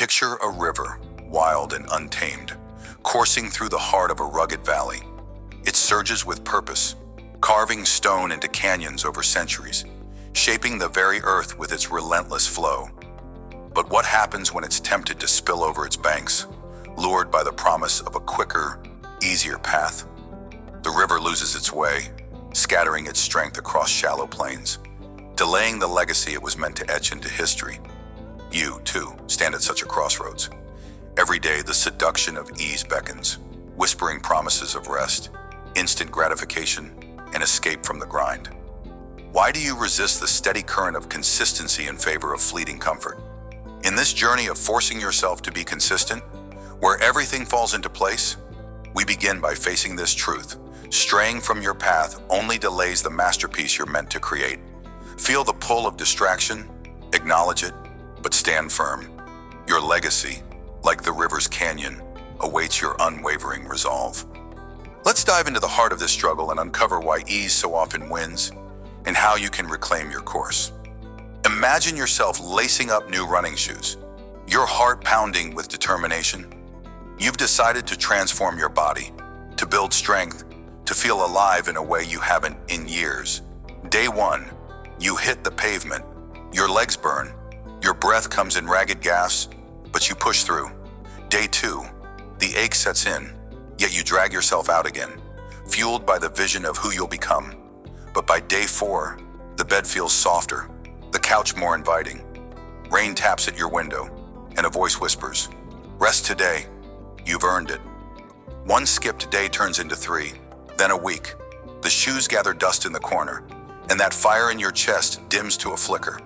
Picture a river, wild and untamed, coursing through the heart of a rugged valley. It surges with purpose, carving stone into canyons over centuries, shaping the very earth with its relentless flow. But what happens when it's tempted to spill over its banks, lured by the promise of a quicker, easier path? The river loses its way, scattering its strength across shallow plains, delaying the legacy it was meant to etch into history. You, too, stand at such a crossroads. Every day, the seduction of ease beckons, whispering promises of rest, instant gratification, and escape from the grind. Why do you resist the steady current of consistency in favor of fleeting comfort? In this journey of forcing yourself to be consistent, where everything falls into place, we begin by facing this truth. Straying from your path only delays the masterpiece you're meant to create. Feel the pull of distraction, acknowledge it, but stand firm. Your legacy, like the river's canyon, awaits your unwavering resolve. Let's dive into the heart of this struggle and uncover why ease so often wins and how you can reclaim your course. Imagine yourself lacing up new running shoes, your heart pounding with determination. You've decided to transform your body, to build strength, to feel alive in a way you haven't in years. Day one, you hit the pavement. Your legs burn, your breath comes in ragged gasps, but you push through. Day two, the ache sets in, yet you drag yourself out again, fueled by the vision of who you'll become. But by day four, the bed feels softer, the couch more inviting. Rain taps at your window, and a voice whispers, "Rest today, you've earned it." One skipped day turns into three, then a week. The shoes gather dust in the corner, and that fire in your chest dims to a flicker.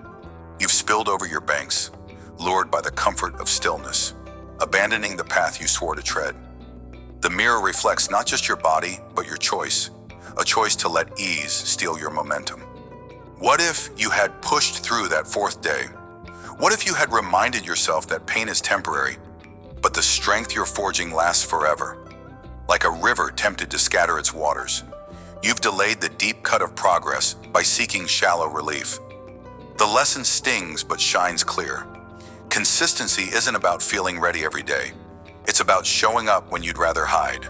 You've spilled over your banks, lured by the comfort of stillness, abandoning the path you swore to tread. The mirror reflects not just your body, but your choice, a choice to let ease steal your momentum. What if you had pushed through that fourth day? What if you had reminded yourself that pain is temporary, but the strength you're forging lasts forever? Like a river tempted to scatter its waters, you've delayed the deep cut of progress by seeking shallow relief. The lesson stings but shines clear. Consistency isn't about feeling ready every day. It's about showing up when you'd rather hide.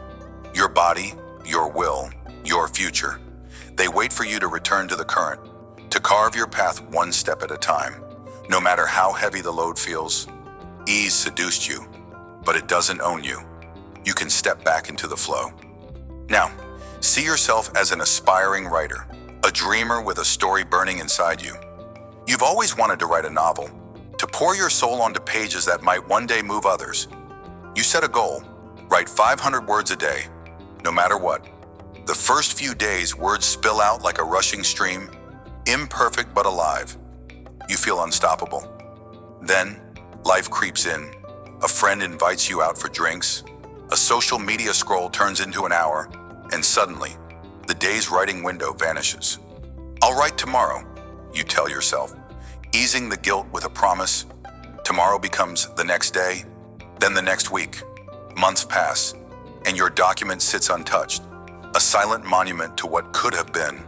Your body, your will, your future. They wait for you to return to the current, to carve your path one step at a time. No matter how heavy the load feels, ease seduced you, but it doesn't own you. You can step back into the flow. Now, see yourself as an aspiring writer, a dreamer with a story burning inside you. You've always wanted to write a novel, to pour your soul onto pages that might one day move others. You set a goal, write 500 words a day, no matter what. The first few days, words spill out like a rushing stream, imperfect but alive. You feel unstoppable. Then, life creeps in. A friend invites you out for drinks. A social media scroll turns into an hour, and suddenly, the day's writing window vanishes. "I'll write tomorrow," you tell yourself, easing the guilt with a promise. Tomorrow becomes the next day, then the next week. Months pass, and your document sits untouched, a silent monument to what could have been.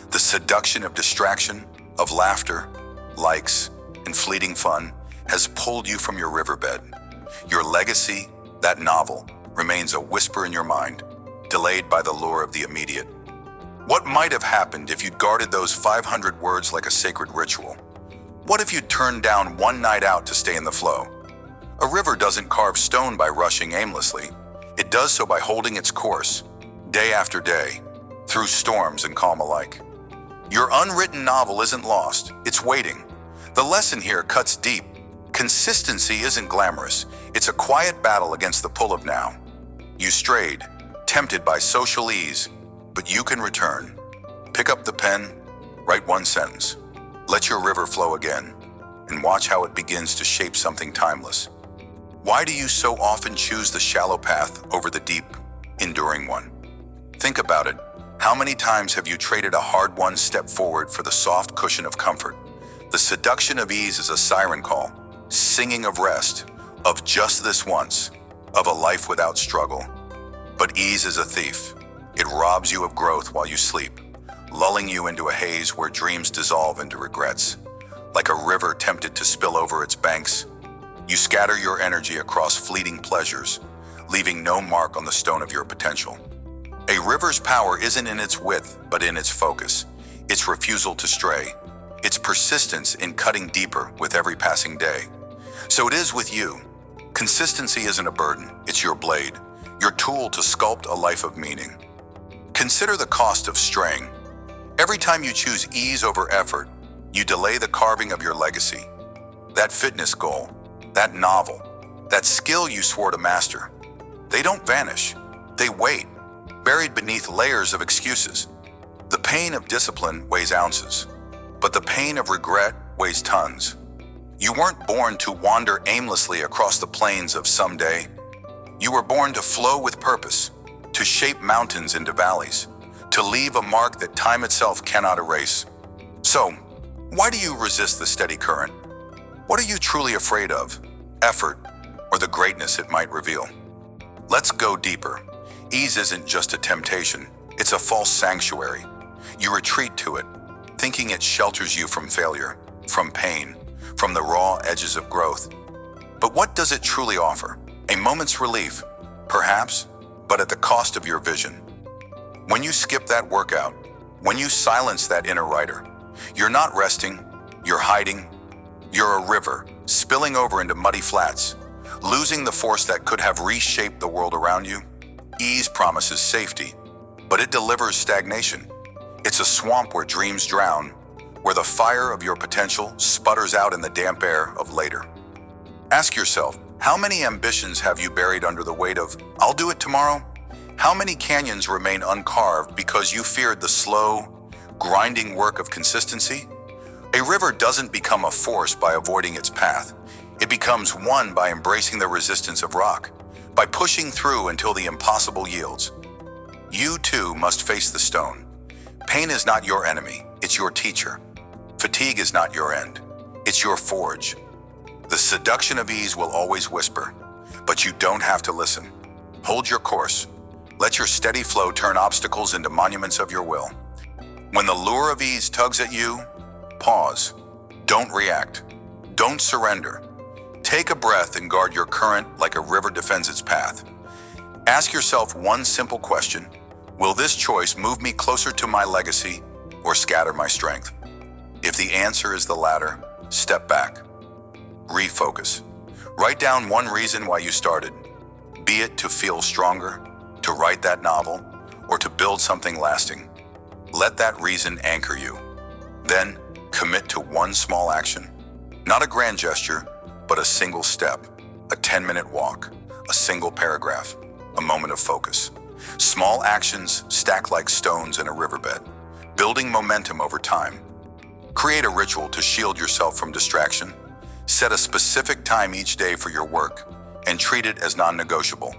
The seduction of distraction, of laughter, likes, and fleeting fun has pulled you from your riverbed. Your legacy, that novel, remains a whisper in your mind, delayed by the lure of the immediate. What might have happened if you'd guarded those 500 words like a sacred ritual? What if you'd turned down one night out to stay in the flow? A river doesn't carve stone by rushing aimlessly. It does so by holding its course, day after day, through storms and calm alike. Your unwritten novel isn't lost, it's waiting. The lesson here cuts deep. Consistency isn't glamorous, it's a quiet battle against the pull of now. You strayed, tempted by social ease, but you can return. Pick up the pen, write one sentence. Let your river flow again, and watch how it begins to shape something timeless. Why do you so often choose the shallow path over the deep, enduring one? Think about it. How many times have you traded a hard-won step forward for the soft cushion of comfort? The seduction of ease is a siren call, singing of rest, of just this once, of a life without struggle. But ease is a thief. It robs you of growth while you sleep, lulling you into a haze where dreams dissolve into regrets. Like a river tempted to spill over its banks, You scatter your energy across fleeting pleasures, leaving no mark on the stone of your potential. A river's power isn't in its width, but in its focus, its refusal to stray, its persistence in cutting deeper with every passing day. So it is with you. Consistency isn't a burden, it's your blade, your tool to sculpt a life of meaning. Consider the cost of straying. Every time you choose ease over effort, you delay the carving of your legacy. That fitness goal, that novel, that skill you swore to master, they don't vanish. They wait, buried beneath layers of excuses. The pain of discipline weighs ounces, but the pain of regret weighs tons. You weren't born to wander aimlessly across the plains of someday. You were born to flow with purpose, to shape mountains into valleys, to leave a mark that time itself cannot erase. So, why do you resist the steady current? What are you truly afraid of? Effort, or the greatness it might reveal? Let's go deeper. Ease isn't just a temptation, it's a false sanctuary. You retreat to it, thinking it shelters you from failure, from pain, from the raw edges of growth. But what does it truly offer? A moment's relief, perhaps, but at the cost of your vision. When you skip that workout, when you silence that inner writer, you're not resting, you're hiding. You're a river, spilling over into muddy flats, losing the force that could have reshaped the world around you. Ease promises safety, but it delivers stagnation. It's a swamp where dreams drown, where the fire of your potential sputters out in the damp air of later. Ask yourself, how many ambitions have you buried under the weight of, "I'll do it tomorrow"? How many canyons remain uncarved because you feared the slow, grinding work of consistency? A river doesn't become a force by avoiding its path. It becomes one by embracing the resistance of rock, by pushing through until the impossible yields. You too must face the stone. Pain is not your enemy, it's your teacher. Fatigue is not your end, it's your forge. The seduction of ease will always whisper, but you don't have to listen. Hold your course. Let your steady flow turn obstacles into monuments of your will. When the lure of ease tugs at you, pause. Don't react. Don't surrender. Take a breath and guard your current like a river defends its path. Ask yourself one simple question. Will this choice move me closer to my legacy or scatter my strength? If the answer is the latter, step back. Refocus. Write down one reason why you started. Be it to feel stronger, to write that novel, or to build something lasting. Let that reason anchor you. Then, commit to one small action. Not a grand gesture, but a single step, a 10-minute walk, a single paragraph, a moment of focus. Small actions stack like stones in a riverbed, building momentum over time. Create a ritual to shield yourself from distraction. Set a specific time each day for your work and treat it as non-negotiable.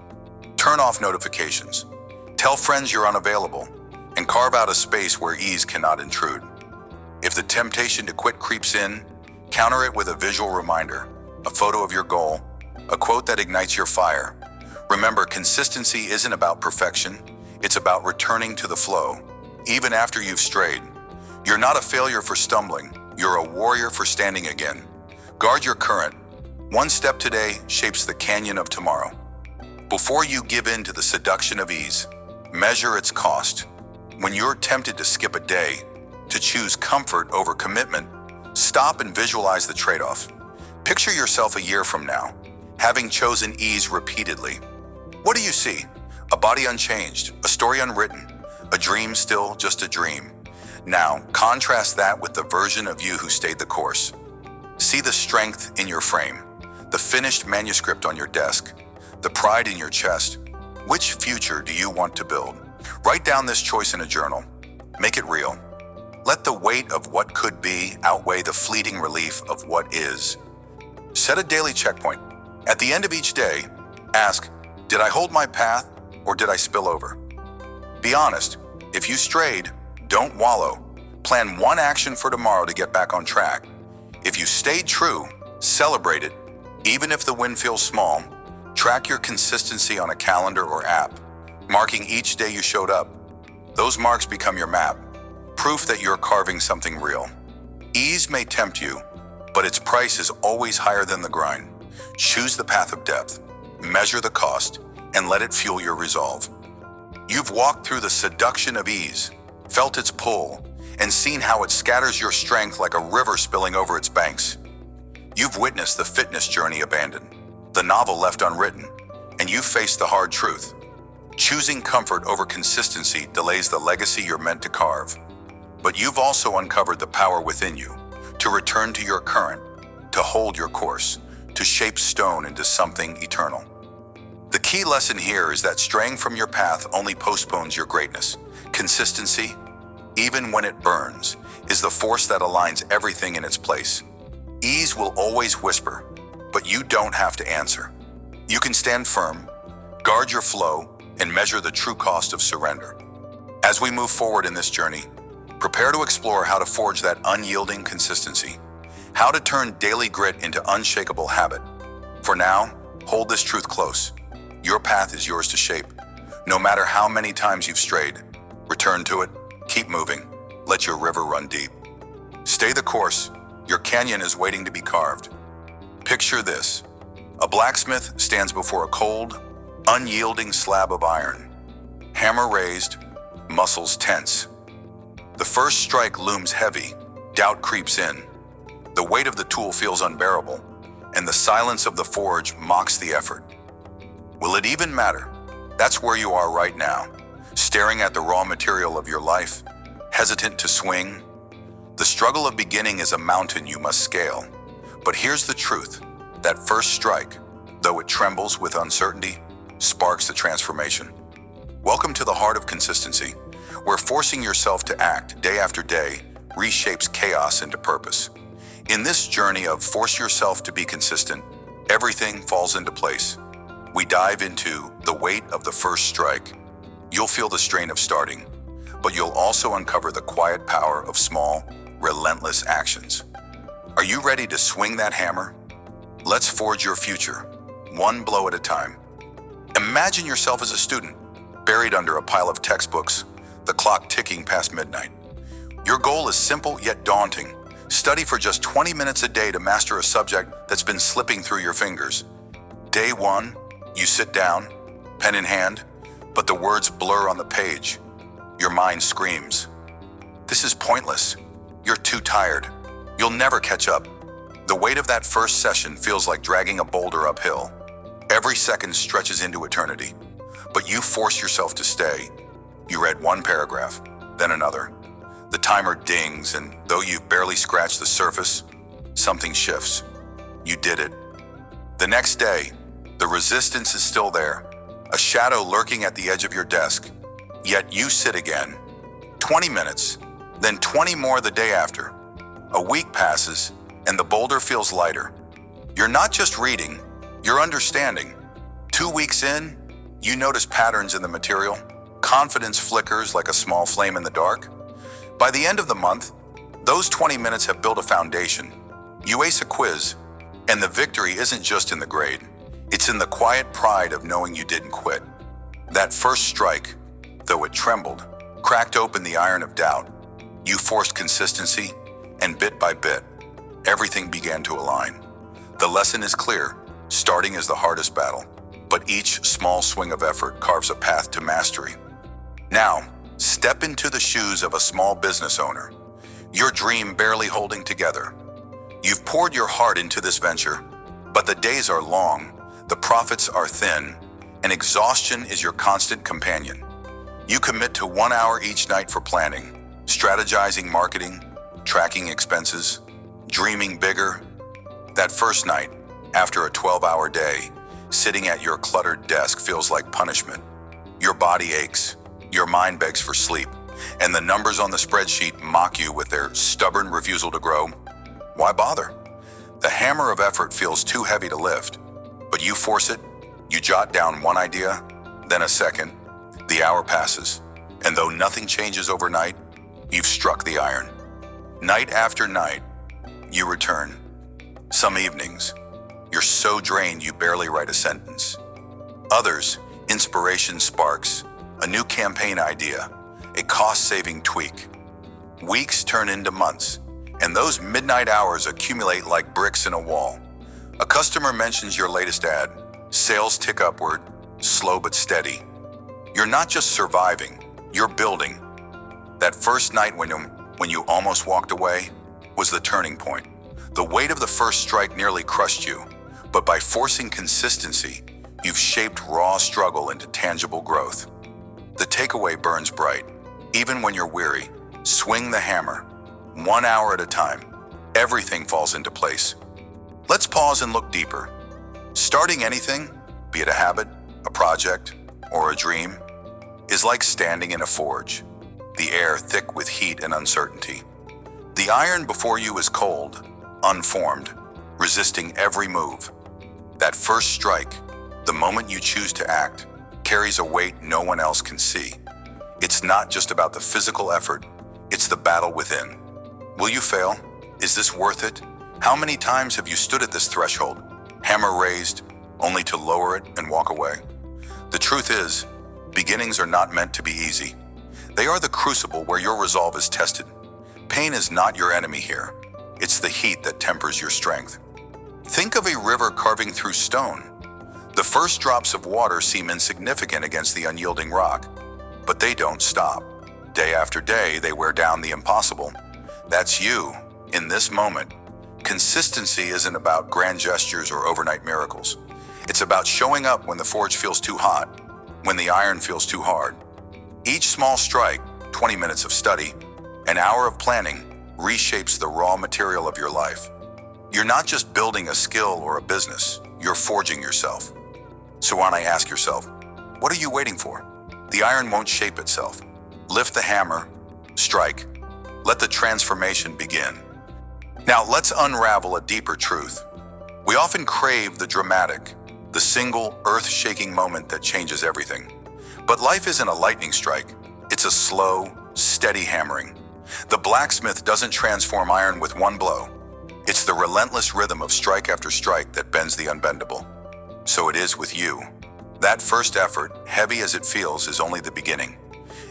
Turn off notifications. Tell friends you're unavailable and carve out a space where ease cannot intrude. If the temptation to quit creeps in, counter it with a visual reminder, a photo of your goal, a quote that ignites your fire. Remember, consistency isn't about perfection, it's about returning to the flow, even after you've strayed. You're not a failure for stumbling, you're a warrior for standing again. Guard your current. One step today shapes the canyon of tomorrow. Before you give in to the seduction of ease, measure its cost. When you're tempted to skip a day, to choose comfort over commitment, stop and visualize the trade-off. Picture yourself a year from now, having chosen ease repeatedly. What do you see? A body unchanged, a story unwritten, a dream still just a dream. Now, contrast that with the version of you who stayed the course. See the strength in your frame, the finished manuscript on your desk, the pride in your chest. Which future do you want to build? Write down this choice in a journal. Make it real. Let the weight of what could be outweigh the fleeting relief of what is. Set a daily checkpoint. At the end of each day, ask, did I hold my path or did I spill over? Be honest. If you strayed, don't wallow. Plan one action for tomorrow to get back on track. If you stayed true, celebrate it. Even if the win feels small, track your consistency on a calendar or app, marking each day you showed up. Those marks become your map. Proof that you're carving something real. Ease may tempt you, but its price is always higher than the grind. Choose the path of depth, measure the cost, and let it fuel your resolve. You've walked through the seduction of ease, felt its pull, and seen how it scatters your strength like a river spilling over its banks. You've witnessed the fitness journey abandoned, the novel left unwritten, and you've faced the hard truth. Choosing comfort over consistency delays the legacy you're meant to carve. But you've also uncovered the power within you to return to your current, to hold your course, to shape stone into something eternal. The key lesson here is that straying from your path only postpones your greatness. Consistency, even when it burns, is the force that aligns everything in its place. Ease will always whisper, but you don't have to answer. You can stand firm, guard your flow, and measure the true cost of surrender. As we move forward in this journey, prepare to explore how to forge that unyielding consistency, how to turn daily grit into unshakable habit. For now, hold this truth close. Your path is yours to shape. No matter how many times you've strayed, return to it, keep moving, let your river run deep. Stay the course, your canyon is waiting to be carved. Picture this: a blacksmith stands before a cold, unyielding slab of iron. Hammer raised, muscles tense. The first strike looms heavy, doubt creeps in. The weight of the tool feels unbearable, and the silence of the forge mocks the effort. Will it even matter? That's where you are right now, staring at the raw material of your life, hesitant to swing. The struggle of beginning is a mountain you must scale. But here's the truth: that first strike, though it trembles with uncertainty, sparks the transformation. Welcome to the heart of consistency, where forcing yourself to act day after day reshapes chaos into purpose. In this journey of force yourself to be consistent, everything falls into place. We dive into the weight of the first strike. You'll feel the strain of starting, but you'll also uncover the quiet power of small, relentless actions. Are you ready to swing that hammer? Let's forge your future, one blow at a time. Imagine yourself as a student, buried under a pile of textbooks, the clock ticking past midnight. Your goal is simple yet daunting. Study for just 20 minutes a day to master a subject that's been slipping through your fingers. Day one, you sit down, pen in hand, but the words blur on the page. Your mind screams, "This is pointless. You're too tired. You'll never catch up." The weight of that first session feels like dragging a boulder uphill. Every second stretches into eternity, but you force yourself to stay. You read one paragraph, then another. The timer dings, and though you've barely scratched the surface, something shifts. You did it. The next day, the resistance is still there, a shadow lurking at the edge of your desk. Yet you sit again. 20 minutes, then 20 more the day after. A week passes, and the boulder feels lighter. You're not just reading, you're understanding. 2 weeks in, you notice patterns in the material. Confidence flickers like a small flame in the dark. By the end of the month, those 20 minutes have built a foundation. You ace a quiz, and the victory isn't just in the grade. It's in the quiet pride of knowing you didn't quit. That first strike, though it trembled, cracked open the iron of doubt. You forced consistency, and bit by bit, everything began to align. The lesson is clear: starting is the hardest battle, but each small swing of effort carves a path to mastery. Now, step into the shoes of a small business owner, your dream barely holding together. You've poured your heart into this venture, but the days are long, the profits are thin, and exhaustion is your constant companion. You commit to 1 hour each night for planning, strategizing marketing, tracking expenses, dreaming bigger. That first night, after a 12-hour day, sitting at your cluttered desk feels like punishment. Your body aches, your mind begs for sleep, and the numbers on the spreadsheet mock you with their stubborn refusal to grow. Why bother? The hammer of effort feels too heavy to lift, but you force it. You jot down one idea, then a second. The hour passes, and though nothing changes overnight, you've struck the iron. Night after night, you return. Some evenings, you're so drained you barely write a sentence. Others, inspiration sparks, a new campaign idea, a cost-saving tweak. Weeks turn into months, and those midnight hours accumulate like bricks in a wall. A customer mentions your latest ad. Sales tick upward, slow but steady. You're not just surviving, you're building. That first night when you almost walked away was the turning point. The weight of the first strike nearly crushed you, but by forcing consistency, you've shaped raw struggle into tangible growth. The takeaway burns bright. Even when you're weary, swing the hammer. 1 hour at a time, everything falls into place. Let's pause and look deeper. Starting anything, be it a habit, a project, or a dream, is like standing in a forge, the air thick with heat and uncertainty. The iron before you is cold, unformed, resisting every move. That first strike, the moment you choose to act, carries a weight no one else can see. It's not just about the physical effort, it's the battle within. Will you fail? Is this worth it? How many times have you stood at this threshold, hammer raised, only to lower it and walk away? The truth is, beginnings are not meant to be easy. They are the crucible where your resolve is tested. Pain is not your enemy here. It's the heat that tempers your strength. Think of a river carving through stone. The first drops of water seem insignificant against the unyielding rock, but they don't stop. Day after day, they wear down the impossible. That's you, in this moment. Consistency isn't about grand gestures or overnight miracles. It's about showing up when the forge feels too hot, when the iron feels too hard. Each small strike, 20 minutes of study, an hour of planning, reshapes the raw material of your life. You're not just building a skill or a business, you're forging yourself. So why don't I ask yourself, what are you waiting for? The iron won't shape itself. Lift the hammer, strike, let the transformation begin. Now let's unravel a deeper truth. We often crave the dramatic, the single earth-shaking moment that changes everything. But life isn't a lightning strike, it's a slow, steady hammering. The blacksmith doesn't transform iron with one blow. It's the relentless rhythm of strike after strike that bends the unbendable. So it is with you. That first effort, heavy as it feels, is only the beginning.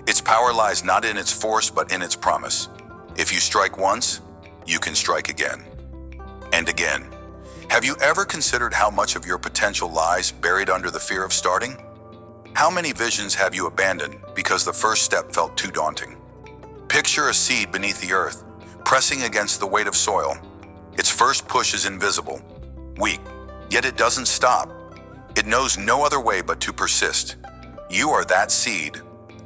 Its power lies not in its force, but in its promise. If you strike once, you can strike again. And again. Have you ever considered how much of your potential lies buried under the fear of starting? How many visions have you abandoned because the first step felt too daunting? Picture a seed beneath the earth, pressing against the weight of soil. Its first push is invisible, weak, yet it doesn't stop. It knows no other way but to persist. You are that seed.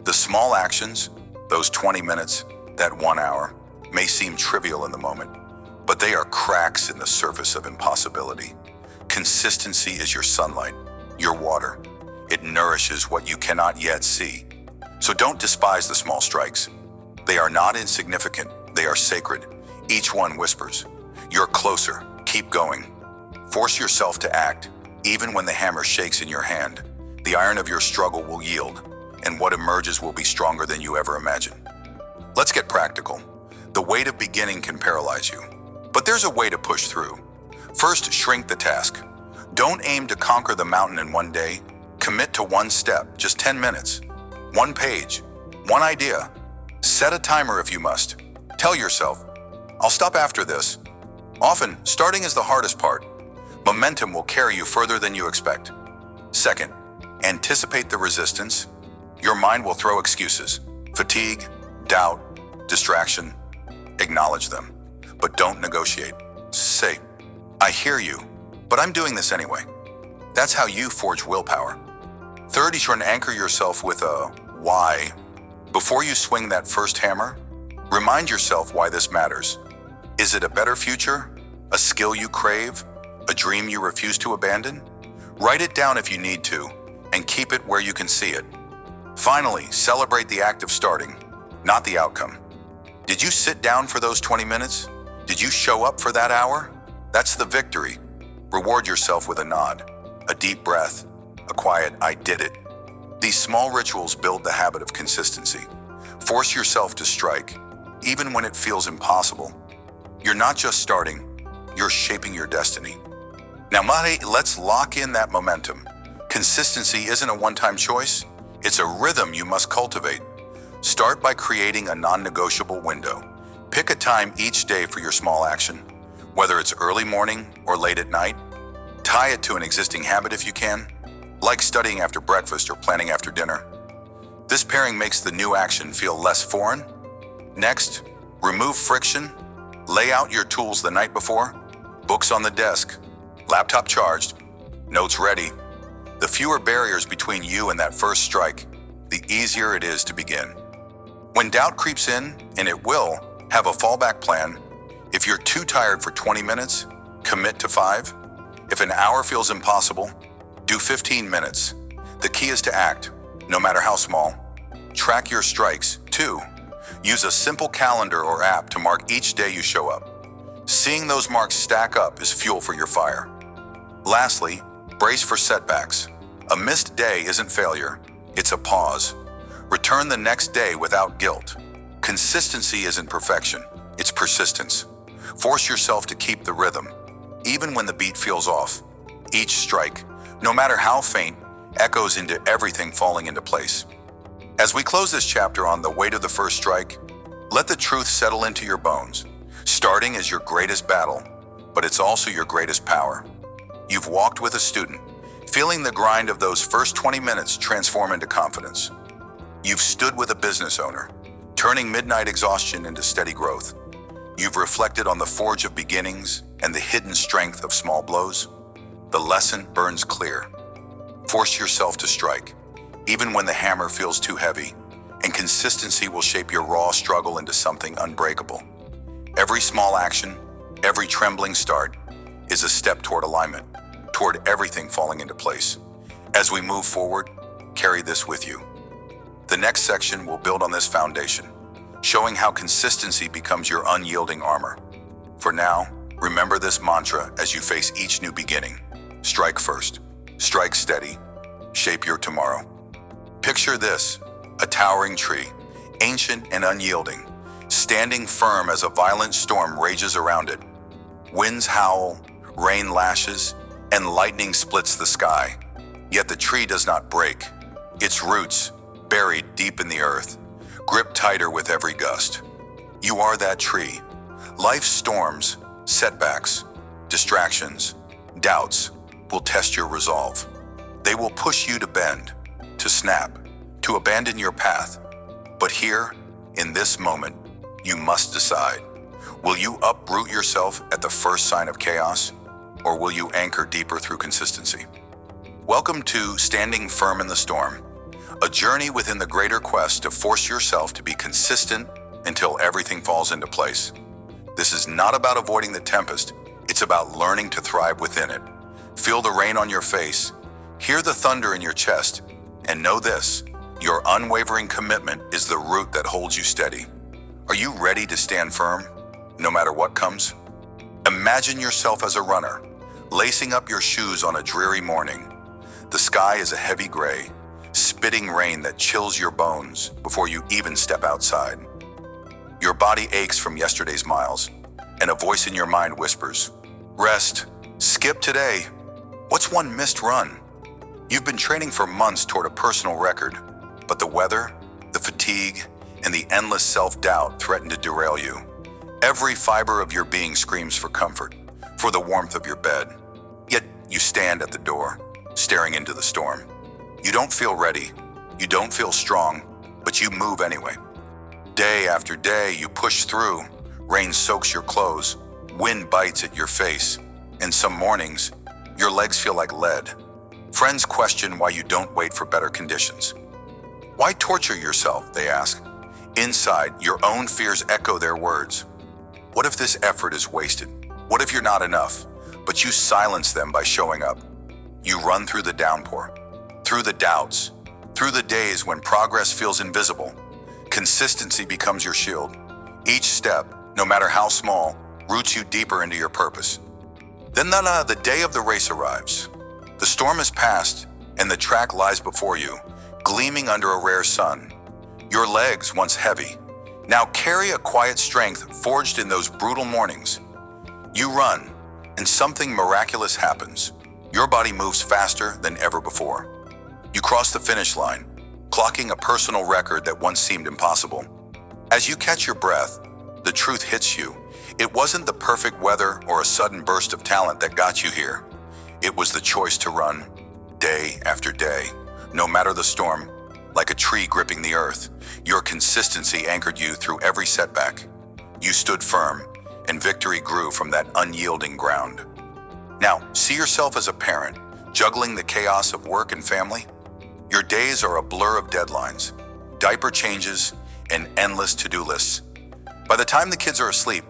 The small actions, those 20 minutes, that 1 hour, may seem trivial in the moment, but they are cracks in the surface of impossibility. Consistency is your sunlight, your water. It nourishes what you cannot yet see. So don't despise the small strikes. They are not insignificant, they are sacred. Each one whispers, "You're closer, keep going." Force yourself to act, even when the hammer shakes in your hand. The iron of your struggle will yield, and what emerges will be stronger than you ever imagined. Let's get practical. The weight of beginning can paralyze you, but there's a way to push through. First, shrink the task. Don't aim to conquer the mountain in one day. Commit to one step, just 10 minutes. One page, one idea. Set a timer if you must. Tell yourself, "I'll stop after this." Often, starting is the hardest part. Momentum will carry you further than you expect. Second, anticipate the resistance. Your mind will throw excuses, fatigue, doubt, distraction. Acknowledge them, but don't negotiate. Say, "I hear you, but I'm doing this anyway." That's how you forge willpower. Third, you try and anchor yourself with a why. Before you swing that first hammer, remind yourself why this matters. Is it a better future? A skill you crave? A dream you refuse to abandon? Write it down if you need to, and keep it where you can see it. Finally, celebrate the act of starting, not the outcome. Did you sit down for those 20 minutes? Did you show up for that hour? That's the victory. Reward yourself with a nod, a deep breath, a quiet "I did it." These small rituals build the habit of consistency. Force yourself to strike, even when it feels impossible. You're not just starting, you're shaping your destiny. Now, let's lock in that momentum. Consistency isn't a one-time choice, it's a rhythm you must cultivate. Start by creating a non-negotiable window. Pick a time each day for your small action. Whether it's early morning or late at night, Tie it to an existing habit if you can, like studying after breakfast or planning after dinner. This pairing makes the new action feel less foreign. Next, remove friction. Lay out your tools the night before. Books on the desk, laptop charged, notes ready. The fewer barriers between you and that first strike, the easier it is to begin. When doubt creeps in, and it will, have a fallback plan. If you're too tired for 20 minutes, commit to 5. If an hour feels impossible, do 15 minutes. The key is to act, no matter how small. Track your strikes, too. Use a simple calendar or app to mark each day you show up. Seeing those marks stack up is fuel for your fire. Lastly, brace for setbacks. A missed day isn't failure, it's a pause. Return the next day without guilt. Consistency isn't perfection, it's persistence. Force yourself to keep the rhythm, even when the beat feels off. Each strike, no matter how faint, echoes into everything falling into place. As we close this chapter on the weight of the first strike, let the truth settle into your bones. Starting is your greatest battle, but it's also your greatest power. You've walked with a student, feeling the grind of those first 20 minutes transform into confidence. You've stood with a business owner, turning midnight exhaustion into steady growth. You've reflected on the forge of beginnings and the hidden strength of small blows. The lesson burns clear. Force yourself to strike, even when the hammer feels too heavy, and consistency will shape your raw struggle into something unbreakable. Every small action, every trembling start, is a step toward alignment, toward everything falling into place. As we move forward, carry this with you. The next section will build on this foundation, showing how consistency becomes your unyielding armor. For now, remember this mantra as you face each new beginning. Strike first, strike steady, shape your tomorrow. Picture this, a towering tree, ancient and unyielding, standing firm as a violent storm rages around it. Winds howl, rain lashes, and lightning splits the sky. Yet the tree does not break. Its roots, buried deep in the earth, grip tighter with every gust. You are that tree. Life's storms, setbacks, distractions, doubts will test your resolve. They will push you to bend, to snap, to abandon your path. But here, in this moment, you must decide. Will you uproot yourself at the first sign of chaos, or will you anchor deeper through consistency? Welcome to Standing Firm in the Storm, a journey within the greater quest to force yourself to be consistent until everything falls into place. This is not about avoiding the tempest, it's about learning to thrive within it. Feel the rain on your face, hear the thunder in your chest, and know this, your unwavering commitment is the root that holds you steady. Are you ready to stand firm, no matter what comes? Imagine yourself as a runner, lacing up your shoes on a dreary morning. The sky is a heavy gray, spitting rain that chills your bones before you even step outside. Your body aches from yesterday's miles, and a voice in your mind whispers, "Rest, skip today. What's one missed run?" You've been training for months toward a personal record, but the weather, the fatigue, and the endless self-doubt threaten to derail you. Every fiber of your being screams for comfort, for the warmth of your bed. Yet you stand at the door, staring into the storm. You don't feel ready, you don't feel strong, but you move anyway. Day after day, you push through. Rain soaks your clothes, wind bites at your face, and some mornings, your legs feel like lead. Friends question why you don't wait for better conditions. Why torture yourself, they ask. Inside, your own fears echo their words. What if this effort is wasted? What if you're not enough? But you silence them by showing up. You run through the downpour, through the doubts, through the days when progress feels invisible. Consistency becomes your shield. Each step, no matter how small, roots you deeper into your purpose. Then the day of the race arrives. The storm is past, and the track lies before you, gleaming under a rare sun. Your legs, once heavy, now carry a quiet strength forged in those brutal mornings. You run, and something miraculous happens. Your body moves faster than ever before. You cross the finish line, clocking a personal record that once seemed impossible. As you catch your breath, the truth hits you. It wasn't the perfect weather or a sudden burst of talent that got you here. It was the choice to run, day after day, no matter the storm. Like a tree gripping the earth, your consistency anchored you through every setback. You stood firm, and victory grew from that unyielding ground. Now, see yourself as a parent, juggling the chaos of work and family. Your days are a blur of deadlines, diaper changes, and endless to-do lists. By the time the kids are asleep,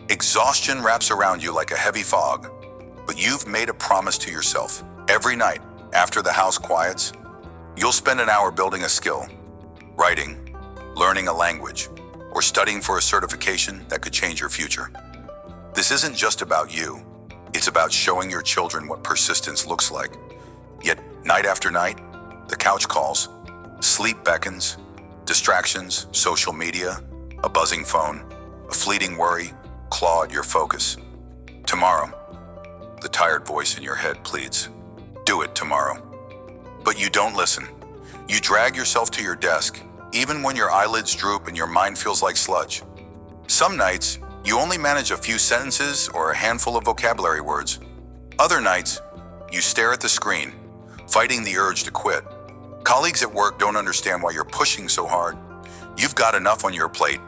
exhaustion wraps around you like a heavy fog. But you've made a promise to yourself. Every night, after the house quiets, you'll spend an hour building a skill, writing, learning a language, or studying for a certification that could change your future. This isn't just about you. It's about showing your children what persistence looks like. Yet, night after night, the couch calls, sleep beckons, distractions, social media, a buzzing phone, a fleeting worry claw at your focus. Tomorrow, the tired voice in your head pleads, do it tomorrow. But you don't listen. You drag yourself to your desk, even when your eyelids droop and your mind feels like sludge. Some nights, you only manage a few sentences or a handful of vocabulary words. Other nights, you stare at the screen, fighting the urge to quit. Colleagues at work don't understand why you're pushing so hard. You've got enough on your plate,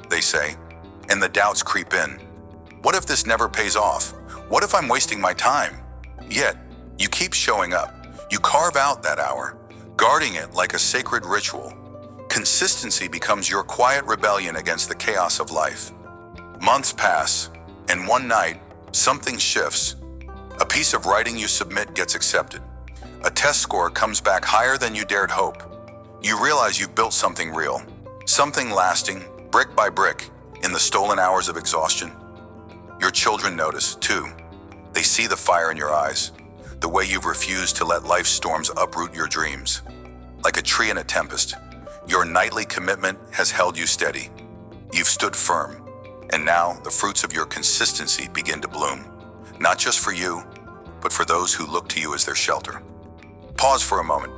they say, and the doubts creep in. What if this never pays off? What if I'm wasting my time? Yet, you keep showing up. You carve out that hour, guarding it like a sacred ritual. Consistency becomes your quiet rebellion against the chaos of life. Months pass, and one night, something shifts. A piece of writing you submit gets accepted. A test score comes back higher than you dared hope. You realize you've built something real, something lasting, brick by brick, in the stolen hours of exhaustion. Your children notice, too. They see the fire in your eyes, the way you've refused to let life's storms uproot your dreams. Like a tree in a tempest, your nightly commitment has held you steady. You've stood firm, and now the fruits of your consistency begin to bloom, not just for you, but for those who look to you as their shelter. Pause for a moment.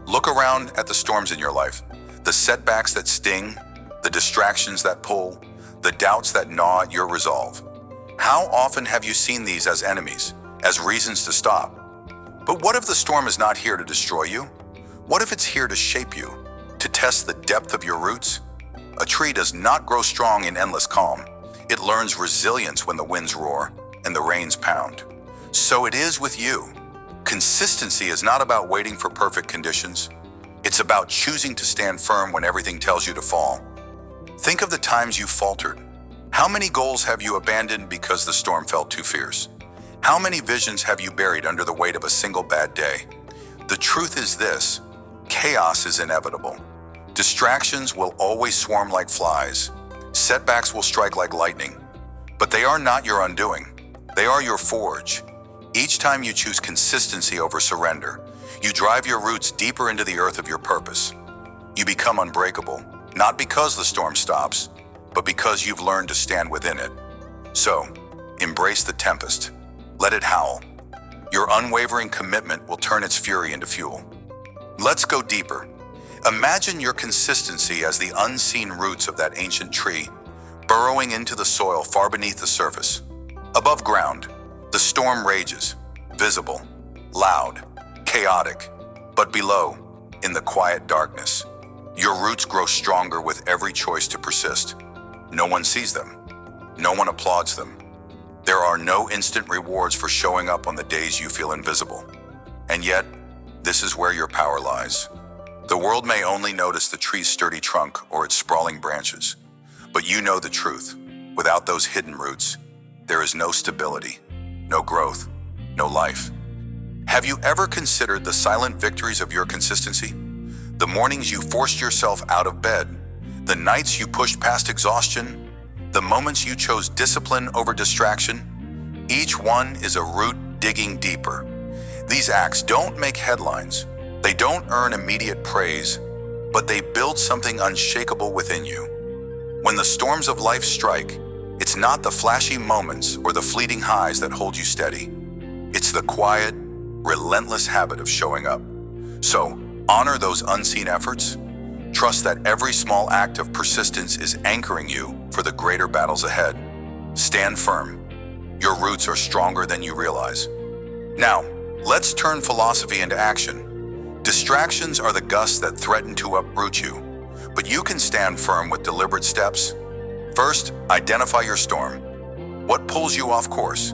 Look around at the storms in your life, the setbacks that sting, the distractions that pull, the doubts that gnaw at your resolve. How often have you seen these as enemies, as reasons to stop? But what if the storm is not here to destroy you? What if it's here to shape you, to test the depth of your roots? A tree does not grow strong in endless calm. It learns resilience when the winds roar and the rains pound. So it is with you. Consistency is not about waiting for perfect conditions. It's about choosing to stand firm when everything tells you to fall. Think of the times you faltered. How many goals have you abandoned because the storm felt too fierce? How many visions have you buried under the weight of a single bad day? The truth is this: chaos is inevitable. Distractions will always swarm like flies. Setbacks will strike like lightning. But they are not your undoing. They are your forge. Each time you choose consistency over surrender, you drive your roots deeper into the earth of your purpose. You become unbreakable, not because the storm stops, but because you've learned to stand within it. So, embrace the tempest. Let it howl. Your unwavering commitment will turn its fury into fuel. Let's go deeper. Imagine your consistency as the unseen roots of that ancient tree, burrowing into the soil far beneath the surface. Above ground, the storm rages, visible, loud, chaotic. But below, in the quiet darkness, your roots grow stronger with every choice to persist. No one sees them. No one applauds them. There are no instant rewards for showing up on the days you feel invisible. And yet, this is where your power lies. The world may only notice the tree's sturdy trunk or its sprawling branches, but you know the truth. Without those hidden roots, there is no stability, no growth, no life. Have you ever considered the silent victories of your consistency? The mornings you forced yourself out of bed, the nights you pushed past exhaustion, the moments you chose discipline over distraction? Each one is a root digging deeper. These acts don't make headlines. They don't earn immediate praise, but they build something unshakable within you. When the storms of life strike, it's not the flashy moments or the fleeting highs that hold you steady. It's the quiet, relentless habit of showing up. So, honor those unseen efforts. Trust that every small act of persistence is anchoring you for the greater battles ahead. Stand firm. Your roots are stronger than you realize. Now, Let's turn philosophy into action. Distractions are the gusts that threaten to uproot you, but you can stand firm with deliberate steps. First, identify your storm. What pulls you off course?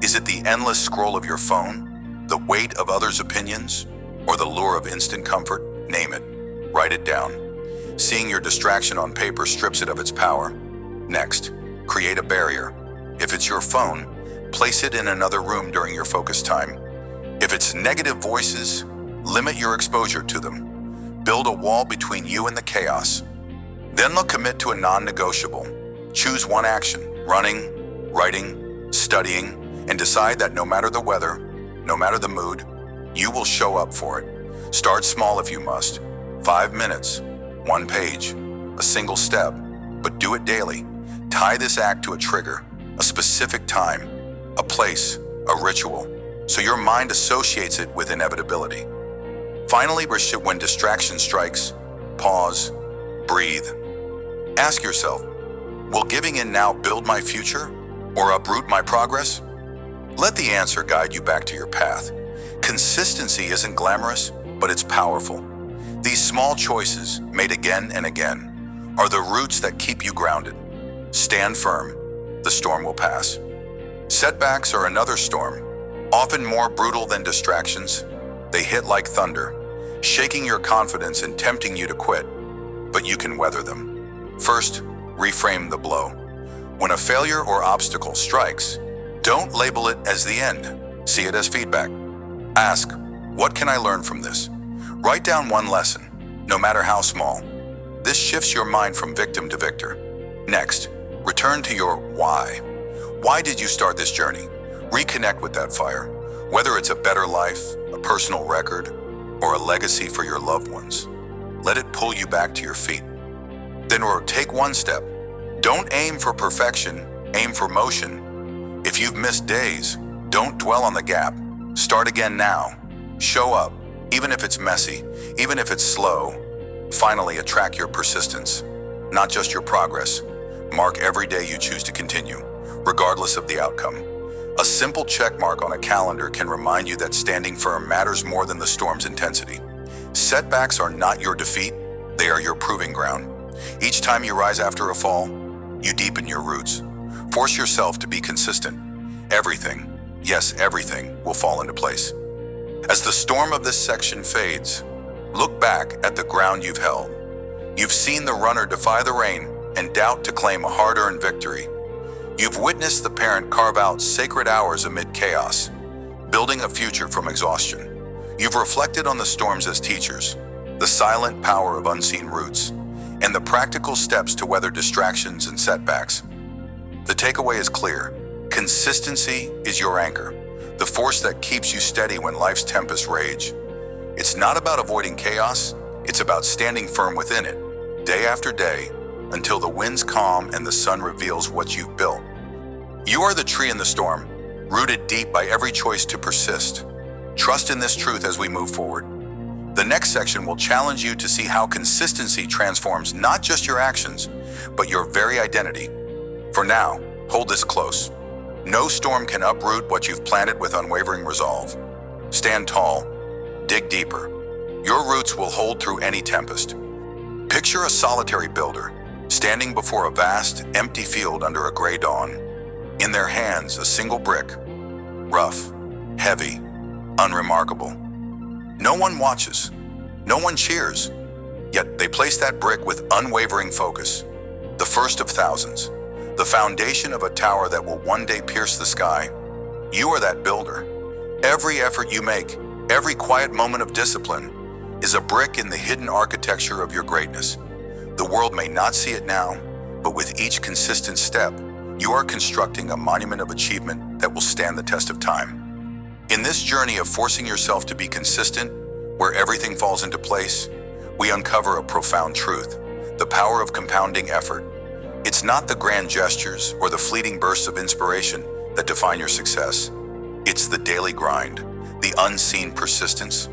Is it the endless scroll of your phone, the weight of others' opinions, or the lure of instant comfort? Name it. Write it down. Seeing your distraction on paper strips it of its power. Next, create a barrier. If it's your phone, place it in another room during your focus time. If it's negative voices, limit your exposure to them. Build a wall between you and the chaos. Then commit to a non-negotiable. Choose one action, running, writing, studying, and decide that no matter the weather, no matter the mood, you will show up for it. Start small if you must. 5 minutes, 1 page, a single step, but do it daily. Tie this act to a trigger, a specific time, a place, a ritual, so your mind associates it with inevitability. Finally, when distraction strikes, pause, breathe. Ask yourself, will giving in now build my future or uproot my progress? Let the answer guide you back to your path. Consistency isn't glamorous, but it's powerful. These small choices, made again and again, are the roots that keep you grounded. Stand firm, the storm will pass. Setbacks are another storm, often more brutal than distractions. They hit like thunder, shaking your confidence and tempting you to quit, but you can weather them. First, reframe the blow. When a failure or obstacle strikes, don't label it as the end. See it as feedback. Ask, what can I learn from this? Write down one lesson, no matter how small. This shifts your mind from victim to victor. Next, return to your why. Why did you start this journey? Reconnect with that fire, whether it's a better life, a personal record, or a legacy for your loved ones. Let it pull you back to your feet. Then take one step. Don't aim for perfection, aim for motion. If you've missed days, don't dwell on the gap. Start again now. Show up, even if it's messy, even if it's slow. Finally, attract your persistence, not just your progress. Mark every day you choose to continue, regardless of the outcome. A simple check mark on a calendar can remind you that standing firm matters more than the storm's intensity. Setbacks are not your defeat, they are your proving ground. Each time you rise after a fall, you deepen your roots. Force yourself to be consistent. Everything, yes, everything, will fall into place. As the storm of this section fades, look back at the ground you've held. You've seen the runner defy the rain and doubt to claim a hard-earned victory. You've witnessed the parent carve out sacred hours amid chaos, building a future from exhaustion. You've reflected on the storms as teachers, the silent power of unseen roots, and the practical steps to weather distractions and setbacks. The takeaway is clear. Consistency is your anchor, the force that keeps you steady when life's tempests rage. It's not about avoiding chaos, it's about standing firm within it, day after day, until the winds calm and the sun reveals what you've built. You are the tree in the storm, rooted deep by every choice to persist. Trust in this truth as we move forward. The next section will challenge you to see how consistency transforms not just your actions, but your very identity. For now, hold this close. No storm can uproot what you've planted with unwavering resolve. Stand tall, dig deeper. Your roots will hold through any tempest. Picture a solitary builder, standing before a vast, empty field under a gray dawn. In their hands, a single brick, rough, heavy, unremarkable. No one watches, no one cheers, yet they place that brick with unwavering focus. The first of thousands, the foundation of a tower that will one day pierce the sky. You are that builder. Every effort you make, every quiet moment of discipline, is a brick in the hidden architecture of your greatness. The world may not see it now, but with each consistent step, you are constructing a monument of achievement that will stand the test of time. In this journey of forcing yourself to be consistent, where everything falls into place, we uncover a profound truth, the power of compounding effort. It's not the grand gestures or the fleeting bursts of inspiration that define your success. It's the daily grind, the unseen persistence,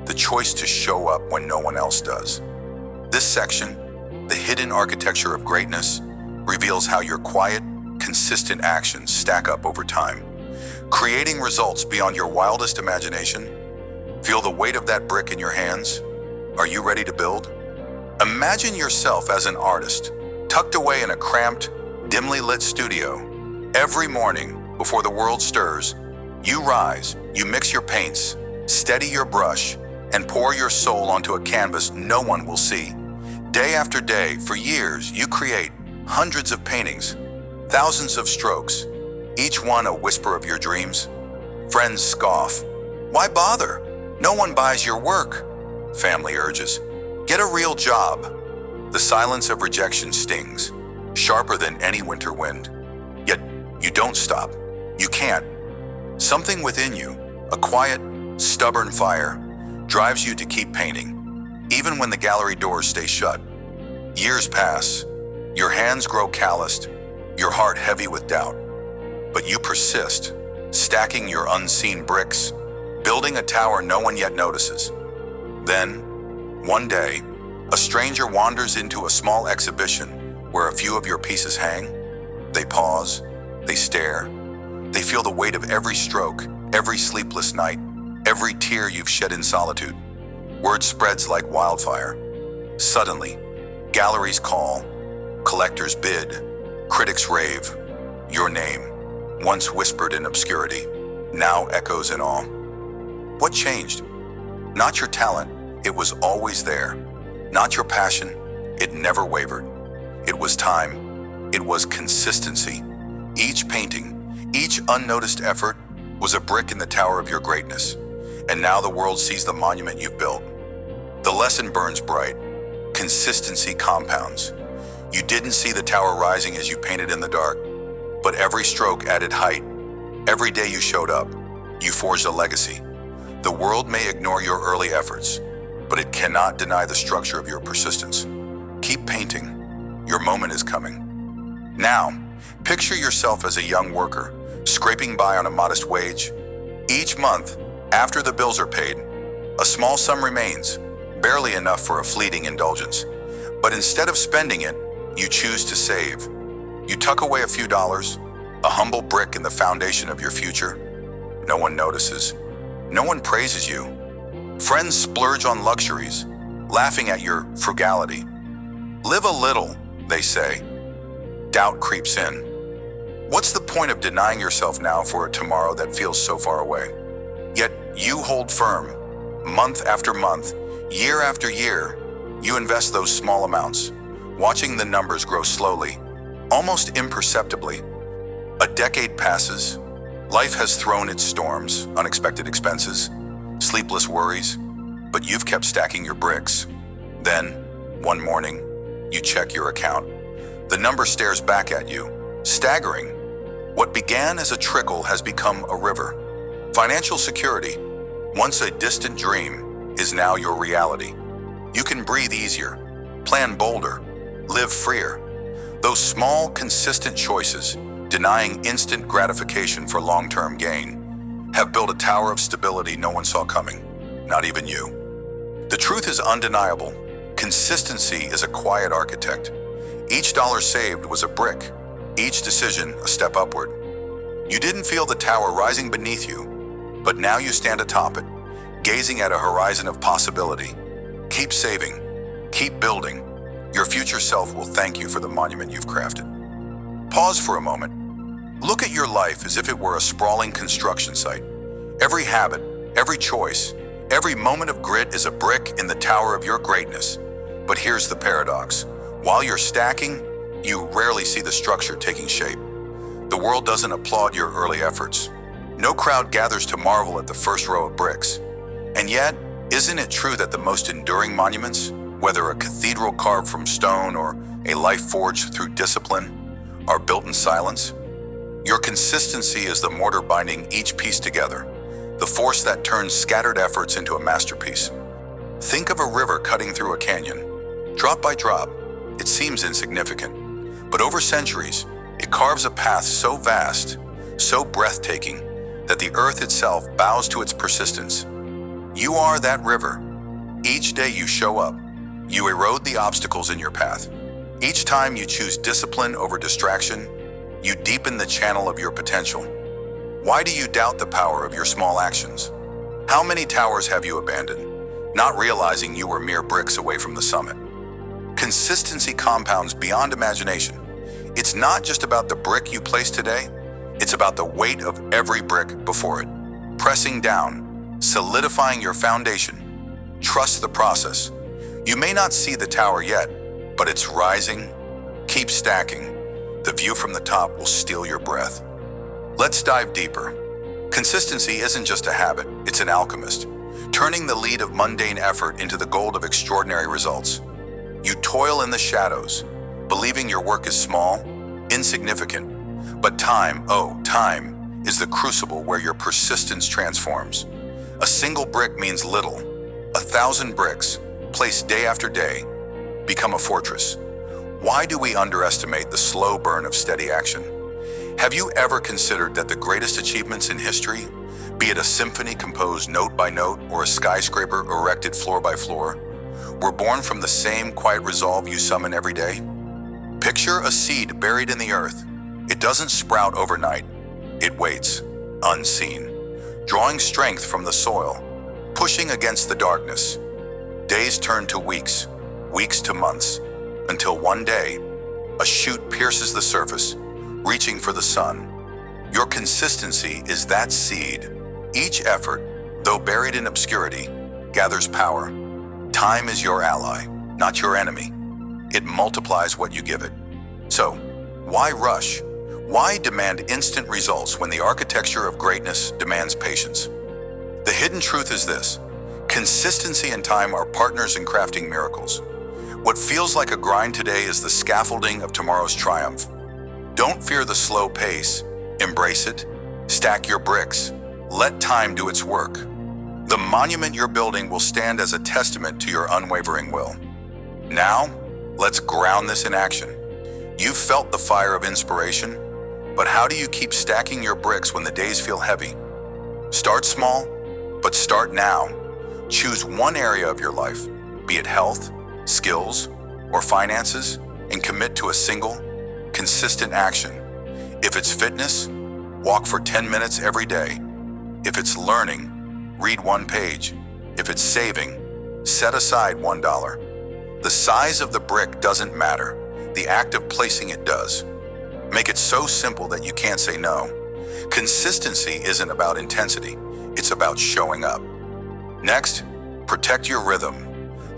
the choice to show up when no one else does. This section, the hidden architecture of greatness, reveals how your quiet, consistent actions stack up over time, creating results beyond your wildest imagination. Feel the weight of that brick in your hands. Are you ready to build? Imagine yourself as an artist, tucked away in a cramped, dimly lit studio. Every morning, before the world stirs, you rise, you mix your paints, steady your brush, and pour your soul onto a canvas no one will see. Day after day, for years, you create hundreds of paintings, thousands of strokes, each one a whisper of your dreams. Friends scoff. Why bother? No one buys your work. Family urges. Get a real job. The silence of rejection stings, sharper than any winter wind. Yet, you don't stop. You can't. Something within you, a quiet, stubborn fire, drives you to keep painting, even when the gallery doors stay shut. Years pass. Your hands grow calloused, your heart heavy with doubt. But you persist, stacking your unseen bricks, building a tower no one yet notices. Then, one day, a stranger wanders into a small exhibition where a few of your pieces hang. They pause, they stare, they feel the weight of every stroke, every sleepless night, every tear you've shed in solitude. Word spreads like wildfire. Suddenly, galleries call, collectors bid, critics rave. Your name, once whispered in obscurity, now echoes in awe. What changed? Not your talent, it was always there. Not your passion, it never wavered. It was time, it was consistency. Each painting, each unnoticed effort was a brick in the tower of your greatness. And now the world sees the monument you've built. The lesson burns bright. Consistency compounds. You didn't see the tower rising as you painted in the dark, but every stroke added height. Every day you showed up, you forged a legacy. The world may ignore your early efforts, but it cannot deny the structure of your persistence. Keep painting. Your moment is coming. Now, picture yourself as a young worker, scraping by on a modest wage. Each month, after the bills are paid, a small sum remains, barely enough for a fleeting indulgence. But instead of spending it, you choose to save. You tuck away a few dollars, a humble brick in the foundation of your future. No one notices. No one praises you. Friends splurge on luxuries, laughing at your frugality. Live a little, they say. Doubt creeps in. What's the point of denying yourself now for a tomorrow that feels so far away? Yet you hold firm. Month after month, year after year, you invest those small amounts, watching the numbers grow slowly, almost imperceptibly. A decade passes. Life has thrown its storms, unexpected expenses, sleepless worries, but you've kept stacking your bricks. Then, one morning, you check your account. The number stares back at you, staggering. What began as a trickle has become a river. Financial security, once a distant dream, is now your reality. You can breathe easier, plan bolder, live freer. Those small, consistent choices, denying instant gratification for long-term gain, have built a tower of stability no one saw coming, not even you. The truth is undeniable. Consistency is a quiet architect. Each dollar saved was a brick, each decision a step upward. You didn't feel the tower rising beneath you, but now you stand atop it, gazing at a horizon of possibility. Keep saving, keep building. Your future self will thank you for the monument you've crafted. Pause for a moment. Look at your life as if it were a sprawling construction site. Every habit, every choice, every moment of grit is a brick in the tower of your greatness. But here's the paradox. While you're stacking, you rarely see the structure taking shape. The world doesn't applaud your early efforts. No crowd gathers to marvel at the first row of bricks. And yet, isn't it true that the most enduring monuments, whether a cathedral carved from stone or a life forged through discipline, are built in silence? Your consistency is the mortar binding each piece together, the force that turns scattered efforts into a masterpiece. Think of a river cutting through a canyon. Drop by drop, it seems insignificant, but over centuries, it carves a path so vast, so breathtaking, that the earth itself bows to its persistence. You are that river. Each day you show up, you erode the obstacles in your path. Each time you choose discipline over distraction, you deepen the channel of your potential. Why do you doubt the power of your small actions? How many towers have you abandoned, not realizing you were mere bricks away from the summit? Consistency compounds beyond imagination. It's not just about the brick you place today, it's about the weight of every brick before it. Pressing down, solidifying your foundation. Trust the process. You may not see the tower yet, but it's rising. Keep stacking. The view from the top will steal your breath. Let's dive deeper. Consistency isn't just a habit, it's an alchemist, turning the lead of mundane effort into the gold of extraordinary results. You toil in the shadows, believing your work is small, insignificant, but time is the crucible where your persistence transforms. A single brick means little. 1,000 bricks, placed day after day, become a fortress. Why do we underestimate the slow burn of steady action? Have you ever considered that the greatest achievements in history, be it a symphony composed note by note or a skyscraper erected floor by floor, were born from the same quiet resolve you summon every day? Picture a seed buried in the earth. It doesn't sprout overnight. It waits, unseen, drawing strength from the soil, pushing against the darkness. Days turn to weeks, weeks to months, until one day, a shoot pierces the surface, reaching for the sun. Your consistency is that seed. Each effort, though buried in obscurity, gathers power. Time is your ally, not your enemy. It multiplies what you give it. So, why rush? Why demand instant results when the architecture of greatness demands patience? The hidden truth is this: consistency and time are partners in crafting miracles. What feels like a grind today is the scaffolding of tomorrow's triumph. Don't fear the slow pace. Embrace it. Stack your bricks. Let time do its work. The monument you're building will stand as a testament to your unwavering will. Now, let's ground this in action. You've felt the fire of inspiration, but how do you keep stacking your bricks when the days feel heavy? Start small, but start now. Choose one area of your life, be it health, skills, or finances, and commit to a single, consistent action. If it's fitness, walk for 10 minutes every day. If it's learning, read one page. If it's saving, set aside $1. The size of the brick doesn't matter. The act of placing it does. Make it so simple that you can't say no. Consistency isn't about intensity. It's about showing up. Next, protect your rhythm.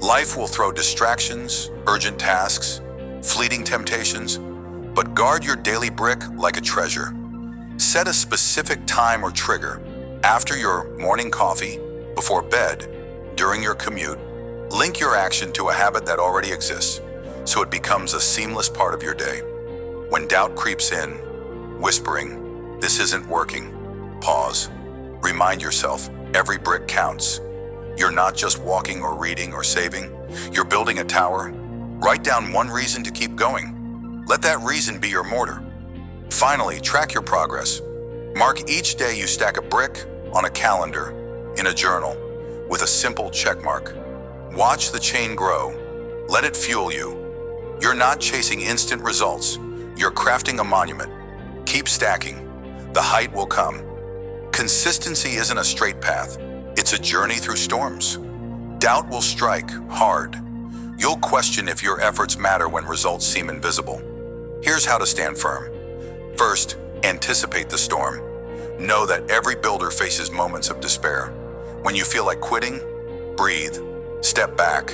Life will throw distractions, urgent tasks, fleeting temptations, but guard your daily brick like a treasure. Set a specific time or trigger, after your morning coffee, before bed, during your commute. Link your action to a habit that already exists, so it becomes a seamless part of your day. When doubt creeps in, whispering, "This isn't working," pause. Remind yourself, every brick counts. You're not just walking or reading or saving. You're building a tower. Write down one reason to keep going. Let that reason be your mortar. Finally, track your progress. Mark each day you stack a brick on a calendar, in a journal, with a simple check mark. Watch the chain grow. Let it fuel you. You're not chasing instant results. You're crafting a monument. Keep stacking. The height will come. Consistency isn't a straight path. It's a journey through storms. Doubt will strike hard. You'll question if your efforts matter when results seem invisible. Here's how to stand firm. First, anticipate the storm. Know that every builder faces moments of despair. When you feel like quitting, breathe. Step back.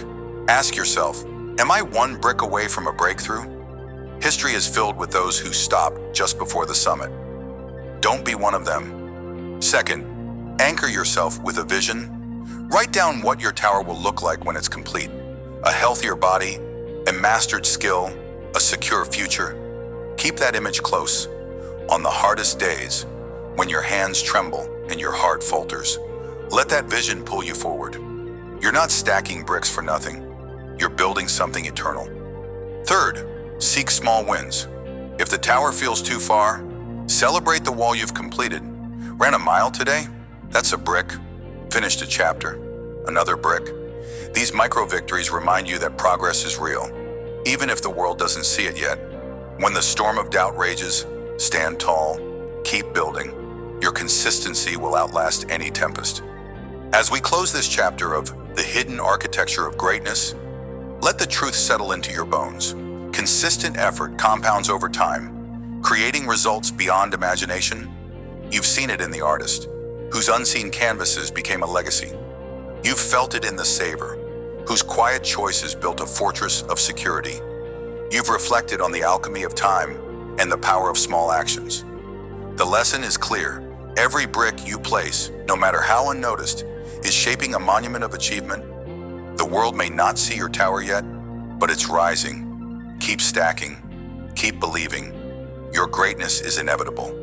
Ask yourself, am I one brick away from a breakthrough? History is filled with those who stopped just before the summit. Don't be one of them. Second, anchor yourself with a vision. Write down what your tower will look like when it's complete. A healthier body, a mastered skill, a secure future. Keep that image close. On the hardest days, when your hands tremble and your heart falters, let that vision pull you forward. You're not stacking bricks for nothing. You're building something eternal. Third, seek small wins. If the tower feels too far, celebrate the wall you've completed. Ran a mile today? That's a brick. Finished a chapter. Another brick. These micro victories remind you that progress is real, even if the world doesn't see it yet. When the storm of doubt rages, stand tall, keep building. your consistency will outlast any tempest. As we close this chapter of the hidden architecture of greatness, let the truth settle into your bones. Consistent effort compounds over time, creating results beyond imagination. You've seen it in the artist, whose unseen canvases became a legacy. You've felt it in the saver, whose quiet choices built a fortress of security. You've reflected on the alchemy of time and the power of small actions. The lesson is clear. Every brick you place, no matter how unnoticed, is shaping a monument of achievement. The world may not see your tower yet, but it's rising. Keep stacking, keep believing. Your greatness is inevitable.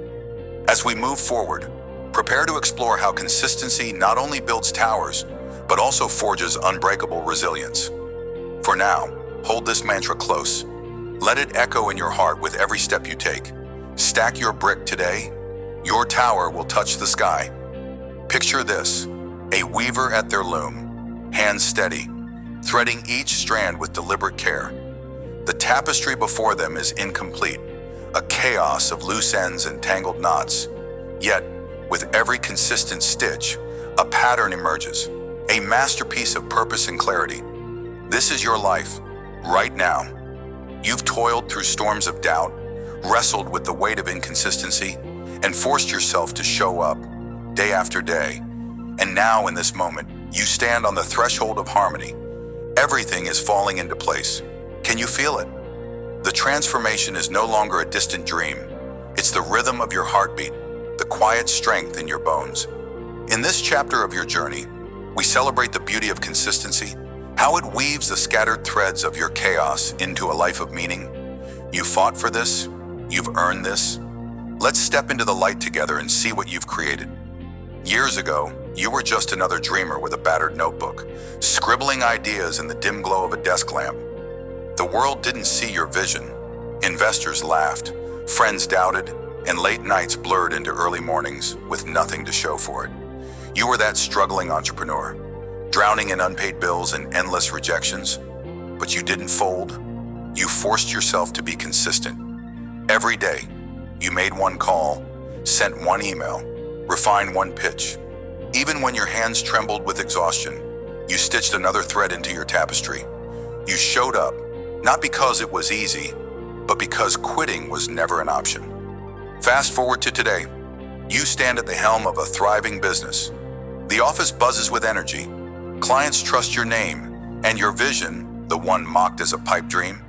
As we move forward, prepare to explore how consistency not only builds towers, but also forges unbreakable resilience. For now, hold this mantra close. Let it echo in your heart with every step you take. Stack your brick today. Your tower will touch the sky. Picture this, a weaver at their loom, hands steady, threading each strand with deliberate care. The tapestry before them is incomplete, a chaos of loose ends and tangled knots. Yet, with every consistent stitch, a pattern emerges, a masterpiece of purpose and clarity. This is your life, right now. You've toiled through storms of doubt, wrestled with the weight of inconsistency, and forced yourself to show up day after day. And now, in this moment, you stand on the threshold of harmony. Everything is falling into place. Can you feel it? The transformation is no longer a distant dream. It's the rhythm of your heartbeat, the quiet strength in your bones. In this chapter of your journey, we celebrate the beauty of consistency, how it weaves the scattered threads of your chaos into a life of meaning. You fought for this. You've earned this. Let's step into the light together and see what you've created. Years ago, you were just another dreamer with a battered notebook, scribbling ideas in the dim glow of a desk lamp. The world didn't see your vision. Investors laughed, friends doubted, and late nights blurred into early mornings with nothing to show for it. You were that struggling entrepreneur, drowning in unpaid bills and endless rejections. But you didn't fold. You forced yourself to be consistent. Every day, you made one call, sent one email, refined one pitch. Even when your hands trembled with exhaustion, you stitched another thread into your tapestry. You showed up, not because it was easy, but because quitting was never an option. Fast forward to today. You stand at the helm of a thriving business. The office buzzes with energy. Clients trust your name, and your vision, the one mocked as a pipe dream,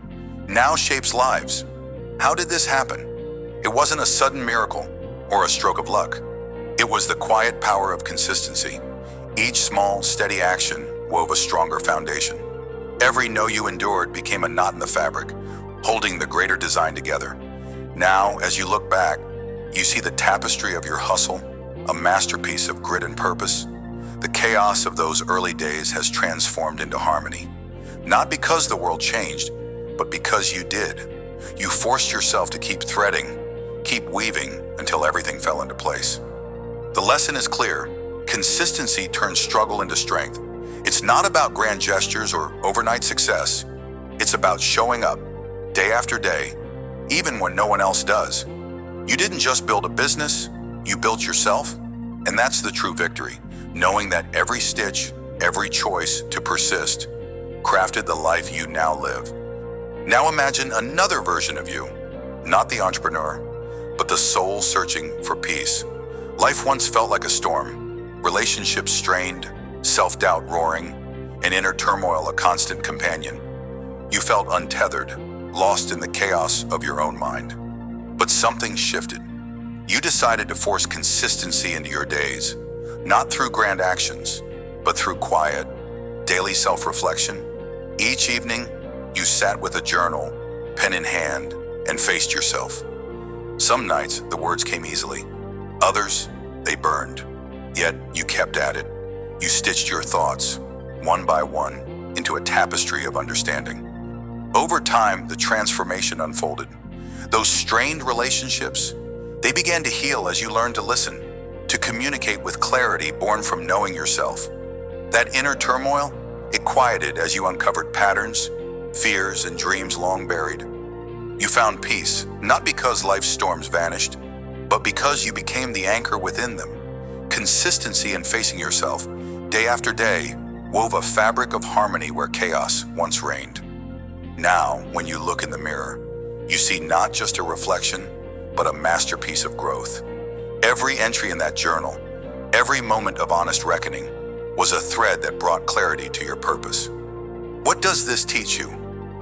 now shapes lives. How did this happen? It wasn't a sudden miracle or a stroke of luck. It was the quiet power of consistency. Each small, steady action wove a stronger foundation. Every no you endured became a knot in the fabric, holding the greater design together. Now, as you look back, you see the tapestry of your hustle, a masterpiece of grit and purpose. The chaos of those early days has transformed into harmony. Not because the world changed, but because you did. You forced yourself to keep threading, keep weaving until everything fell into place. The lesson is clear. Consistency turns struggle into strength. It's not about grand gestures or overnight success. It's about showing up day after day, even when no one else does. You didn't just build a business, you built yourself. And that's the true victory, knowing that every stitch, every choice to persist, crafted the life you now live. Now imagine another version of you, not the entrepreneur, but the soul searching for peace. Life once felt like a storm, relationships strained, self-doubt roaring, and inner turmoil a constant companion. You felt untethered, lost in the chaos of your own mind. But something shifted. You decided to force consistency into your days, not through grand actions, but through quiet, daily self-reflection. Each evening, you sat with a journal, pen in hand, and faced yourself. Some nights, the words came easily. Others, they burned. Yet, you kept at it. You stitched your thoughts, one by one, into a tapestry of understanding. Over time, the transformation unfolded. Those strained relationships, they began to heal as you learned to listen, to communicate with clarity born from knowing yourself. That inner turmoil, it quieted as you uncovered patterns, fears, and dreams long buried. You found peace, not because life's storms vanished, but because you became the anchor within them. Consistency in facing yourself, day after day, wove a fabric of harmony where chaos once reigned. Now, when you look in the mirror, you see not just a reflection, but a masterpiece of growth. Every entry in that journal, every moment of honest reckoning, was a thread that brought clarity to your purpose. What does this teach you?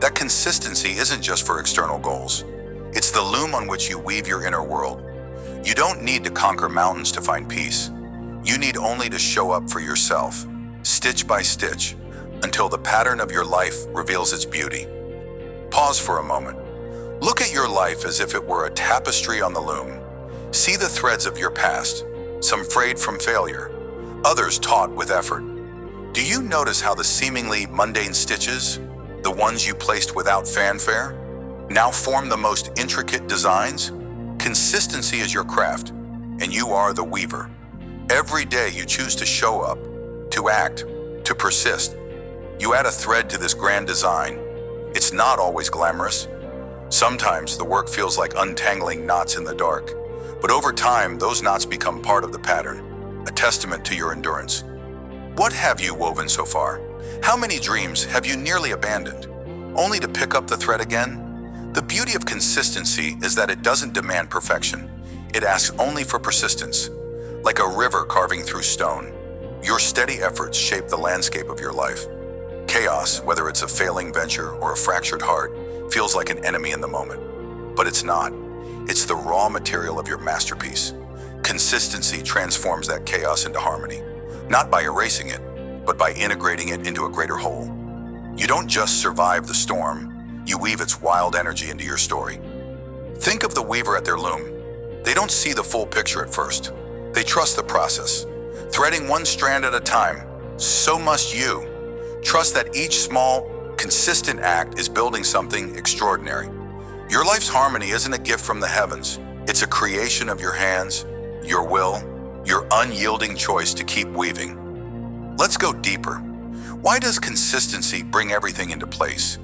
That consistency isn't just for external goals. It's the loom on which you weave your inner world. You don't need to conquer mountains to find peace. You need only to show up for yourself, stitch by stitch, until the pattern of your life reveals its beauty. Pause for a moment. Look at your life as if it were a tapestry on the loom. See the threads of your past, some frayed from failure, others taut with effort. Do you notice how the seemingly mundane stitches, the ones you placed without fanfare, now form the most intricate designs? Consistency is your craft, and you are the weaver. Every day you choose to show up, to act, to persist. You add a thread to this grand design. It's not always glamorous. Sometimes the work feels like untangling knots in the dark, but over time those knots become part of the pattern, a testament to your endurance. What have you woven so far? How many dreams have you nearly abandoned, only to pick up the thread again? The beauty of consistency is that it doesn't demand perfection. It asks only for persistence. Like a river carving through stone, your steady efforts shape the landscape of your life. Chaos, whether it's a failing venture or a fractured heart, feels like an enemy in the moment. But it's not. It's the raw material of your masterpiece. Consistency transforms that chaos into harmony, not by erasing it, but by integrating it into a greater whole. You don't just survive the storm, you weave its wild energy into your story. Think of the weaver at their loom. They don't see the full picture at first. They trust the process. Threading one strand at a time, so must you. Trust that each small, consistent act is building something extraordinary. Your life's harmony isn't a gift from the heavens. It's a creation of your hands, your will, your unyielding choice to keep weaving. Let's go deeper. Why does consistency bring everything into place?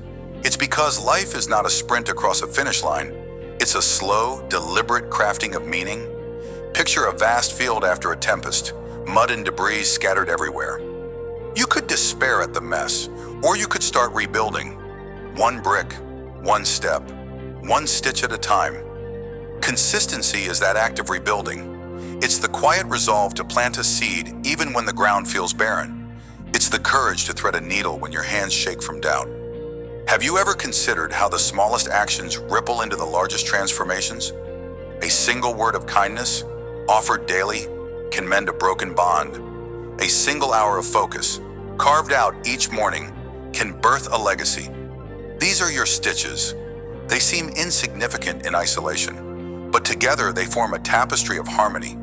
It's because life is not a sprint across a finish line. It's a slow, deliberate crafting of meaning. Picture a vast field after a tempest, mud and debris scattered everywhere. You could despair at the mess, or you could start rebuilding. One brick, one step, one stitch at a time. Consistency is that act of rebuilding. It's the quiet resolve to plant a seed even when the ground feels barren. It's the courage to thread a needle when your hands shake from doubt. Have you ever considered how the smallest actions ripple into the largest transformations? A single word of kindness, offered daily, can mend a broken bond. A single hour of focus, carved out each morning, can birth a legacy. These are your stitches. They seem insignificant in isolation, but together they form a tapestry of harmony.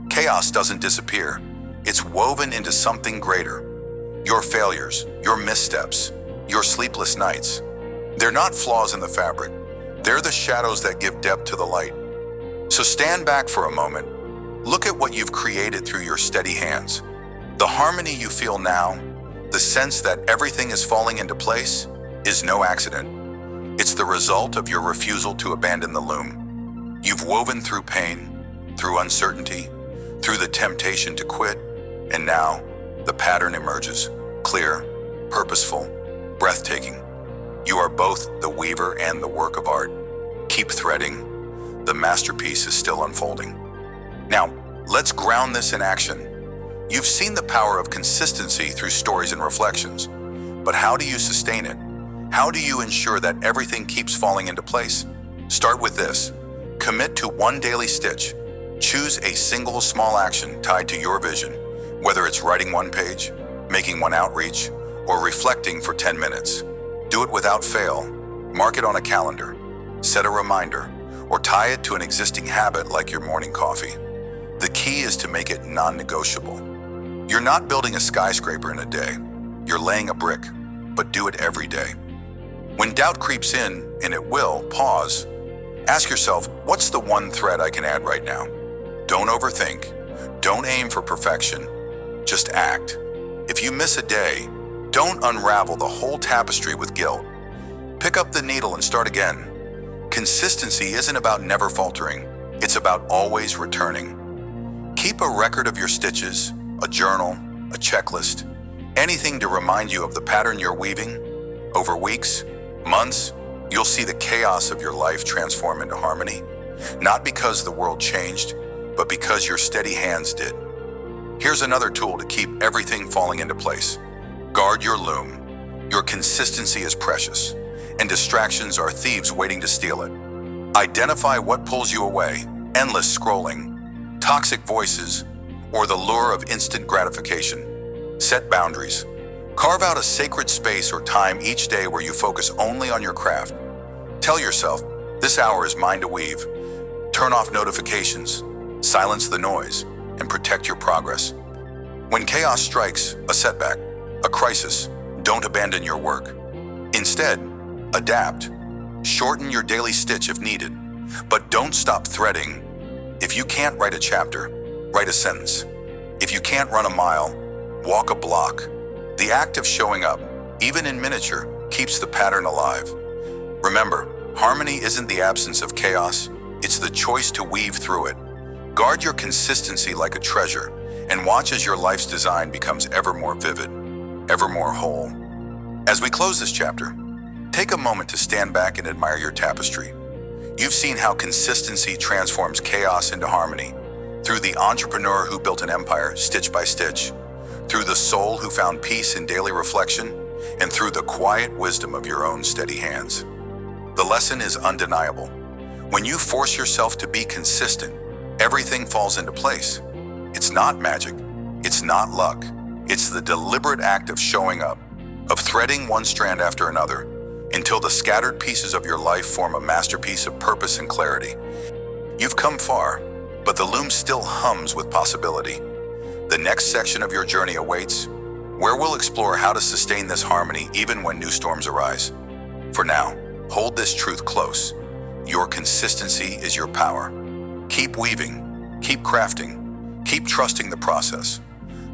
Chaos doesn't disappear. It's woven into something greater. Your failures, your missteps, your sleepless nights. They're not flaws in the fabric. They're the shadows that give depth to the light. So stand back for a moment. Look at what you've created through your steady hands. The harmony you feel now, the sense that everything is falling into place, is no accident. It's the result of your refusal to abandon the loom. You've woven through pain, through uncertainty, through the temptation to quit, and now the pattern emerges, clear, purposeful, breathtaking. You are both the weaver and the work of art. Keep threading. The masterpiece is still unfolding. Now, let's ground this in action. You've seen the power of consistency through stories and reflections, but how do you sustain it? How do you ensure that everything keeps falling into place? Start with this. Commit to one daily stitch. Choose a single small action tied to your vision, whether it's writing one page, making one outreach, or reflecting for 10 minutes. Do it without fail. Mark it on a calendar, set a reminder, or tie it to an existing habit like your morning coffee. The key is to make it non-negotiable. You're not building a skyscraper in a day. You're laying a brick, but do it every day. When doubt creeps in, and it will, pause. Ask yourself, what's the one thread I can add right now? Don't overthink. Don't aim for perfection. Just act. If you miss a day, don't unravel the whole tapestry with guilt. Pick up the needle and start again. Consistency isn't about never faltering. It's about always returning. Keep a record of your stitches, a journal, a checklist, anything to remind you of the pattern you're weaving. Over weeks, months, you'll see the chaos of your life transform into harmony, not because the world changed, but because your steady hands did. Here's another tool to keep everything falling into place. Guard your loom. Your consistency is precious, and distractions are thieves waiting to steal it. Identify what pulls you away: endless scrolling, toxic voices, or the lure of instant gratification. Set boundaries. Carve out a sacred space or time each day where you focus only on your craft. Tell yourself, this hour is mine to weave. Turn off notifications, silence the noise, and protect your progress. When chaos strikes, a setback, a crisis, don't abandon your work. Instead, adapt. Shorten your daily stitch if needed, but don't stop threading. If you can't write a chapter, write a sentence. If you can't run a mile, walk a block. The act of showing up, even in miniature, keeps the pattern alive. Remember, harmony isn't the absence of chaos, it's the choice to weave through it. Guard your consistency like a treasure, and watch as your life's design becomes ever more vivid, ever more whole. As we close this chapter, take a moment to stand back and admire your tapestry. You've seen how consistency transforms chaos into harmony, through the entrepreneur who built an empire stitch by stitch, through the soul who found peace in daily reflection, and through the quiet wisdom of your own steady hands. The lesson is undeniable. When you force yourself to be consistent, everything falls into place. It's not magic, it's not luck, it's the deliberate act of showing up, of threading one strand after another, until the scattered pieces of your life form a masterpiece of purpose and clarity. You've come far, but the loom still hums with possibility. The next section of your journey awaits, where we'll explore how to sustain this harmony even when new storms arise. For now, hold this truth close. Your consistency is your power. Keep weaving, keep crafting, keep trusting the process.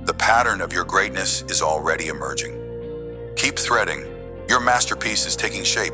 The pattern of your greatness is already emerging. Keep threading. Your masterpiece is taking shape.